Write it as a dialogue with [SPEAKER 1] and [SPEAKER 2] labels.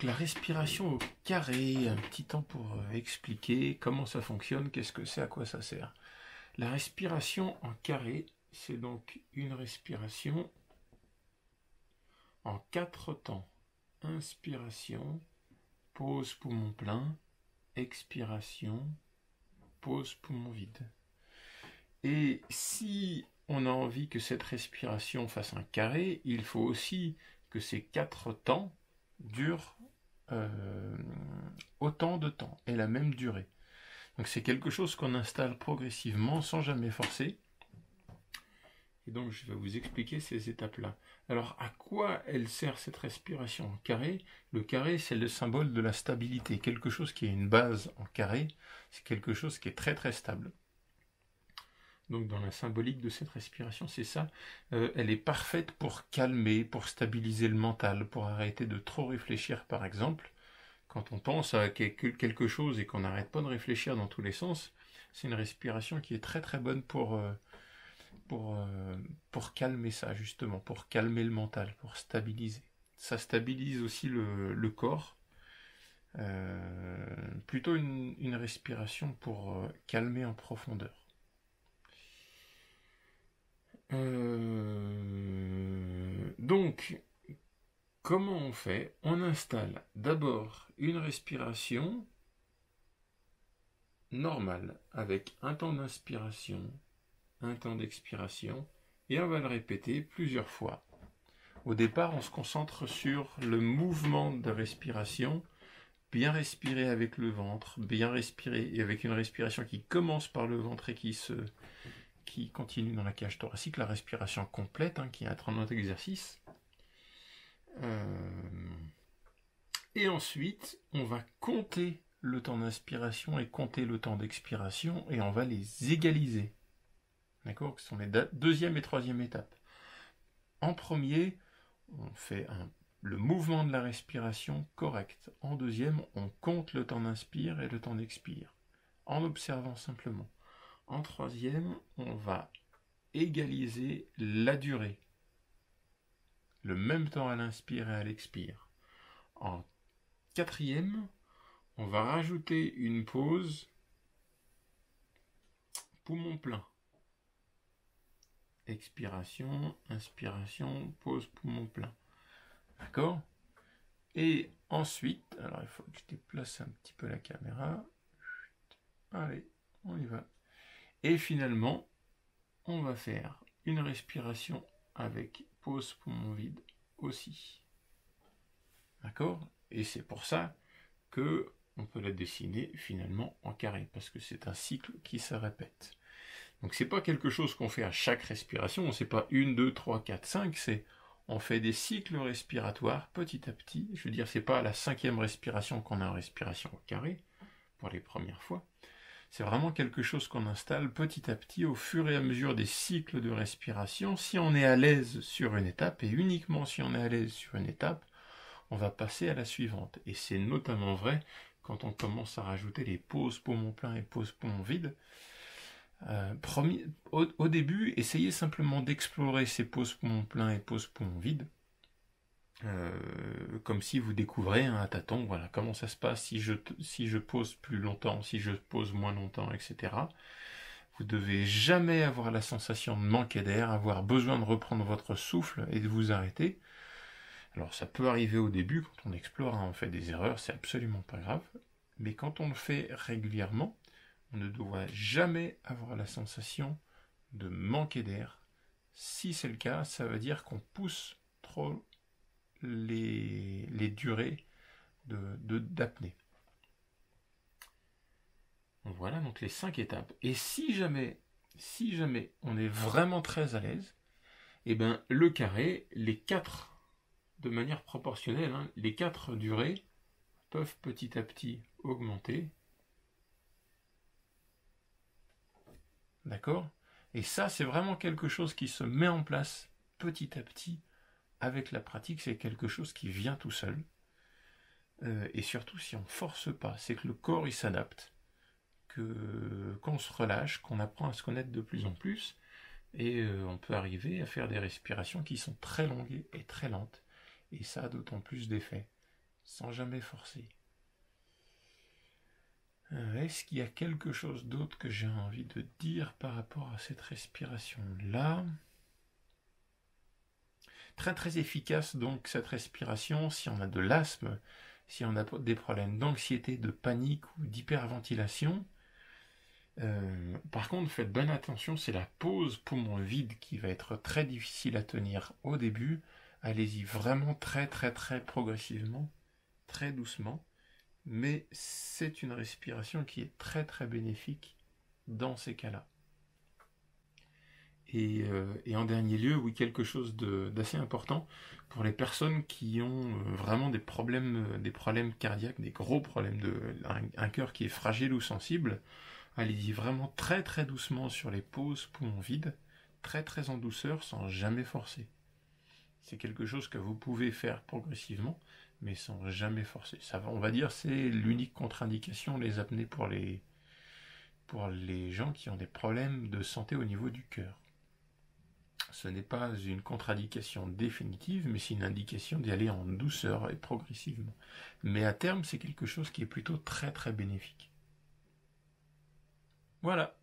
[SPEAKER 1] Donc la respiration au carré, un petit temps pour expliquer comment ça fonctionne, qu'est-ce que c'est, à quoi ça sert. La respiration en carré, c'est donc une respiration en 4 temps. Inspiration, pause poumon plein, expiration, pause poumon vide. Et si on a envie que cette respiration fasse un carré, il faut aussi que ces 4 temps durent autant de temps et la même durée. Donc c'est quelque chose qu'on installe progressivement sans jamais forcer. Et donc je vais vous expliquer ces étapes-là. Alors à quoi elle sert cette respiration en carré? Le carré, c'est le symbole de la stabilité. Quelque chose qui a une base en carré, c'est quelque chose qui est très très stable. Donc dans la symbolique de cette respiration, c'est ça. Elle est parfaite pour calmer, pour stabiliser le mental, pour arrêter de trop réfléchir par exemple. Quand on pense à quelque chose et qu'on n'arrête pas de réfléchir dans tous les sens, c'est une respiration qui est très très bonne pour calmer ça justement, pour calmer le mental, pour stabiliser. Ça stabilise aussi le corps. Plutôt une respiration pour calmer en profondeur. Donc, comment on fait? On installe d'abord une respiration normale avec un temps d'inspiration, un temps d'expiration, et on va le répéter plusieurs fois. Au départ, on se concentre sur le mouvement de respiration, bien respirer avec le ventre, bien respirer, et avec une respiration qui commence par le ventre et qui continue dans la cage thoracique, la respiration complète, qui est un autre exercice. Et ensuite, on va compter le temps d'inspiration et compter le temps d'expiration, et on va les égaliser. D'accord? Ce sont les deuxième et troisième étapes. En premier, on fait le mouvement de la respiration correct. En deuxième, on compte le temps d'inspire et le temps d'expire, en observant simplement. En troisième, on va égaliser la durée. Le même temps à l'inspire et à l'expire. En quatrième, on va rajouter une pause poumon plein. Expiration, inspiration, pause poumon plein. D'accord? Et ensuite, alors il faut que je déplace un petit peu la caméra. Allez, on y va. Et finalement, on va faire une respiration avec pause poumon vide aussi. D'accord? Et c'est pour ça que on peut la dessiner finalement en carré, parce que c'est un cycle qui se répète. Donc c'est pas quelque chose qu'on fait à chaque respiration, c'est pas 1, 2, 3, 4, 5, c'est on fait des cycles respiratoires petit à petit. Je veux dire, c'est pas à la 5e respiration qu'on a une respiration au carré, pour les premières fois. C'est vraiment quelque chose qu'on installe petit à petit au fur et à mesure des cycles de respiration. Si on est à l'aise sur une étape, et uniquement si on est à l'aise sur une étape, on va passer à la suivante. Et c'est notamment vrai quand on commence à rajouter les pauses poumon plein et pauses poumon vide. Au début, essayez simplement d'explorer ces pauses poumon plein et pauses poumon vide. Comme si vous découvrez à tâtons, voilà, comment ça se passe si je pose plus longtemps, si je pose moins longtemps, etc. Vous devez jamais avoir la sensation de manquer d'air, avoir besoin de reprendre votre souffle et de vous arrêter. Alors ça peut arriver au début, quand on explore, on fait des erreurs, c'est absolument pas grave. Mais quand on le fait régulièrement, on ne doit jamais avoir la sensation de manquer d'air. Si c'est le cas, ça veut dire qu'on pousse trop les durées d'apnée. Voilà donc les 5 étapes. Et si jamais on est vraiment très à l'aise, et ben le carré, les 4 de manière proportionnelle, les 4 durées peuvent petit à petit augmenter. D'accord? Et ça, c'est vraiment quelque chose qui se met en place petit à petit avec la pratique. C'est quelque chose qui vient tout seul. Et surtout, si on ne force pas, c'est que le corps, il s'adapte, qu'on se relâche, qu'on apprend à se connaître de plus en plus, et on peut arriver à faire des respirations qui sont très longues et très lentes. Et ça a d'autant plus d'effet sans jamais forcer. Est-ce qu'il y a quelque chose d'autre que j'ai envie de dire par rapport à cette respiration-là? Très très efficace donc cette respiration si on a de l'asthme, si on a des problèmes d'anxiété, de panique ou d'hyperventilation. Par contre, faites bonne attention, c'est la pause poumon vide qui va être très difficile à tenir au début. Allez-y vraiment très très très progressivement, très doucement. Mais c'est une respiration qui est très très bénéfique dans ces cas-là. Et en dernier lieu, oui, quelque chose d'assez important pour les personnes qui ont vraiment des problèmes cardiaques, des gros problèmes un cœur qui est fragile ou sensible. Allez-y vraiment très très doucement sur les pauses poumons vides, très très en douceur sans jamais forcer. C'est quelque chose que vous pouvez faire progressivement, mais sans jamais forcer. Ça, on va dire, c'est l'unique contre-indication, les apnées pour les gens qui ont des problèmes de santé au niveau du cœur. Ce n'est pas une contre-indication définitive, mais c'est une indication d'y aller en douceur et progressivement. Mais à terme, c'est quelque chose qui est plutôt très très bénéfique. Voilà.